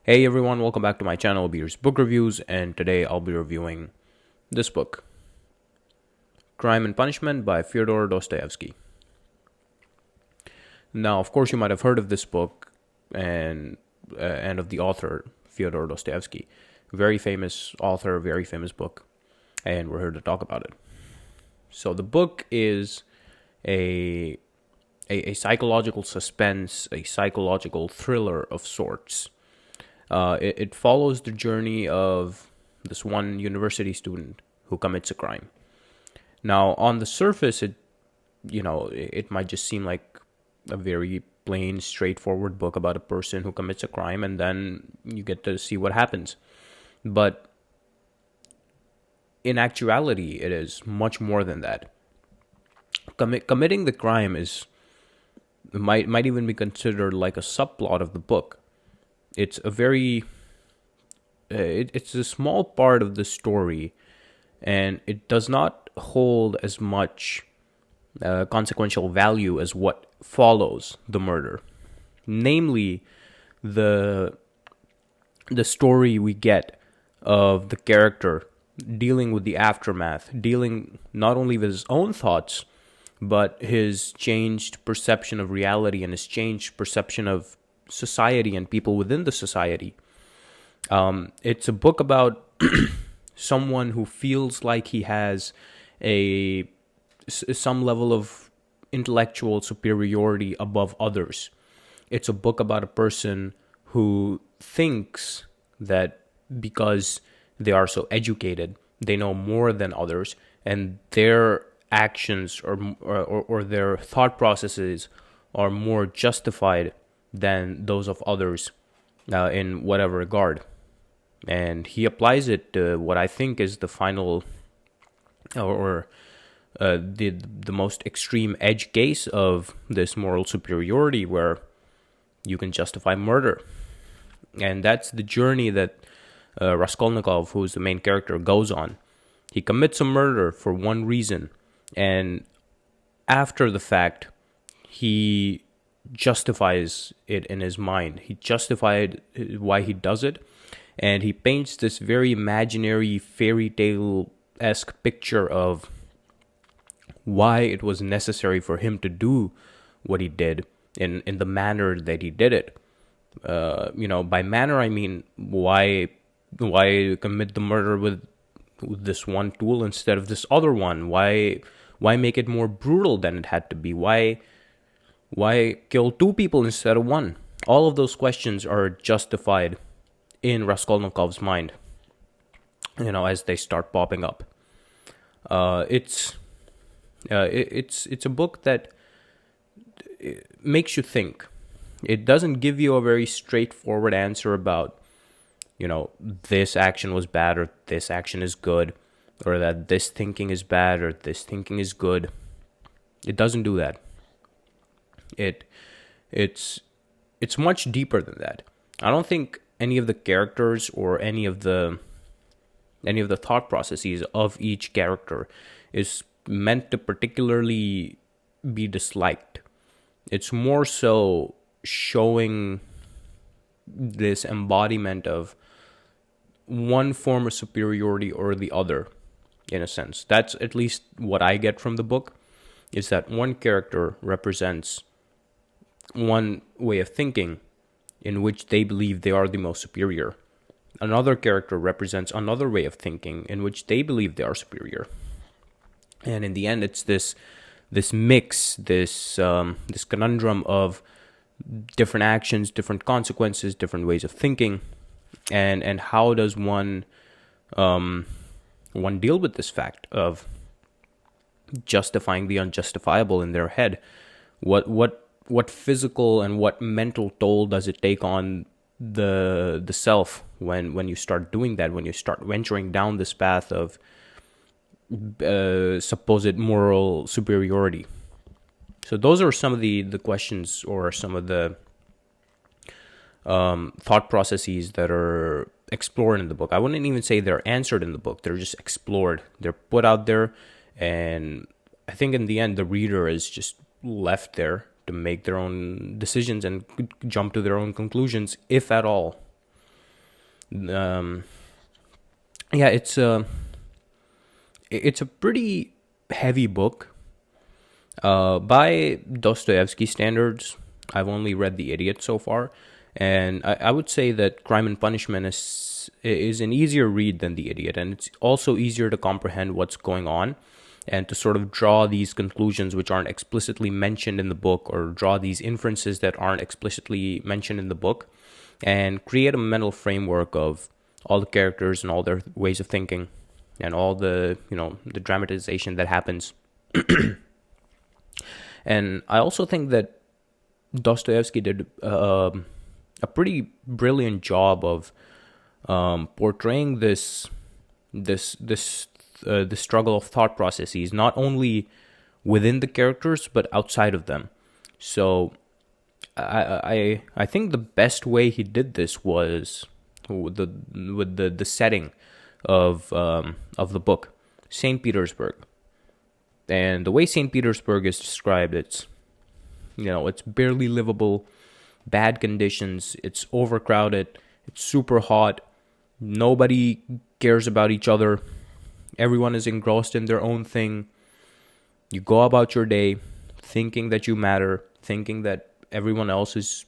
Hey everyone, welcome back to my channel, Abeer's Book Reviews, and today I'll be reviewing this book, Crime and Punishment by Fyodor Dostoyevsky. Now, of course, you might have heard of this book and of the author, Fyodor Dostoyevsky. Very famous author, very famous book, and we're here to talk about it. So the book is a psychological suspense, a psychological thriller of sorts. It follows the journey of this one university student who commits a crime. Now, on the surface, it might just seem like a very plain, straightforward book about a person who commits a crime, and then you get to see what happens. But in actuality, it is much more than that. Committing the crime might even be considered like a subplot of the book. It's a very it's a small part of the story, and it does not hold as much consequential value as what follows the murder, namely the story we get of the character dealing with the aftermath, dealing not only with his own thoughts, but his changed perception of reality and his changed perception of society and people within the society. It's a book about someone who feels like he has some level of intellectual superiority above others. It's a book about a person who thinks that because they are so educated, they know more than others, and their actions or their thought processes are more justified than those of others in whatever regard. And he applies it to what I think is the final or the most extreme edge case of this moral superiority, where you can justify murder. And that's the journey that Raskolnikov, who's the main character, goes on. He commits a murder for one reason, and after the fact, he justifies it in his mind. He justified why he does it, and he paints this very imaginary fairy tale-esque picture of why it was necessary for him to do what he did in the manner that he did it. By manner I mean why commit the murder with this one tool instead of this other one? Why make it more brutal than it had to be? Why kill two people instead of one? All of those questions are justified in Raskolnikov's mind, as they start popping up. It's a book that makes you think. It doesn't give you a very straightforward answer about, this action was bad or this action is good, or that this thinking is bad or this thinking is good. It doesn't do that. It's much deeper than that. I don't think any of the characters or any of the thought processes of each character is meant to particularly be disliked. It's more so showing this embodiment of one form of superiority or the other, in a sense. That's at least what I get from the book, is that one character represents one way of thinking in which they believe they are the most superior. Another character represents another way of thinking in which they believe they are superior. And in the end, it's this mix, this conundrum of different actions, different consequences, different ways of thinking, and how does one deal with this fact of justifying the unjustifiable in their head? What physical and what mental toll does it take on the self when you start doing that, when you start venturing down this path of supposed moral superiority? So those are some of the questions, or some of the thought processes that are explored in the book. I wouldn't even say they're answered in the book. They're just explored. They're put out there, and I think in the end, the reader is just left there to make their own decisions and jump to their own conclusions, if at all. Um, yeah, it's a pretty heavy book. By Dostoevsky standards, I've only read The Idiot so far, and I would say that Crime and Punishment is an easier read than The Idiot, and it's also easier to comprehend what's going on and to sort of draw these conclusions which aren't explicitly mentioned in the book, or draw these inferences that aren't explicitly mentioned in the book, and create a mental framework of all the characters and all their ways of thinking and all the, the dramatization that happens. And I also think that Dostoevsky did a pretty brilliant job of portraying the struggle of thought processes, not only within the characters but outside of them. So I think the best way he did this was with the setting of the book, St. Petersburg. And the way St. Petersburg is described, it's barely livable, bad conditions, it's overcrowded, it's super hot, nobody cares about each other, everyone is engrossed in their own thing. You go about your day thinking that you matter, thinking that everyone else is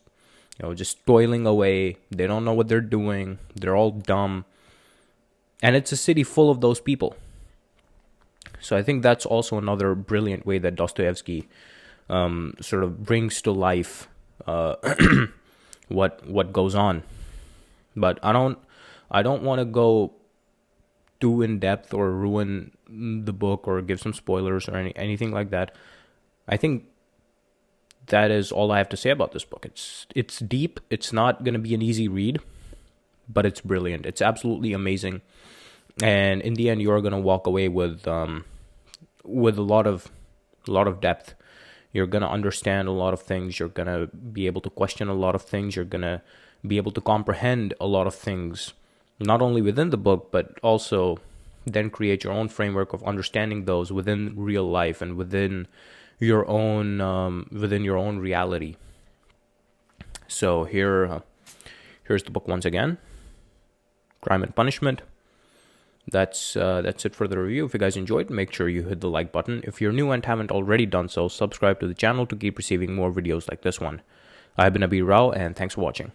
just toiling away, they don't know what they're doing, they're all dumb. And it's a city full of those people. So I think that's also another brilliant way that Dostoevsky sort of brings to life what goes on. But I don't want to go too in depth or ruin the book or give some spoilers or anything like that. I think that is all I have to say about this book. It's deep. It's not going to be an easy read, but it's brilliant. It's absolutely amazing. And in the end, you are going to walk away with a lot of depth. You're going to understand a lot of things. You're going to be able to question a lot of things. You're going to be able to comprehend a lot of things, not only within the book, but also then create your own framework of understanding those within real life and within your own reality. So here's the book once again, Crime and Punishment. That's it for the review. If you guys enjoyed, make sure you hit the like button. If you're new and haven't already done so, subscribe to the channel to keep receiving more videos like this one. I've been Abeer Rao, and thanks for watching.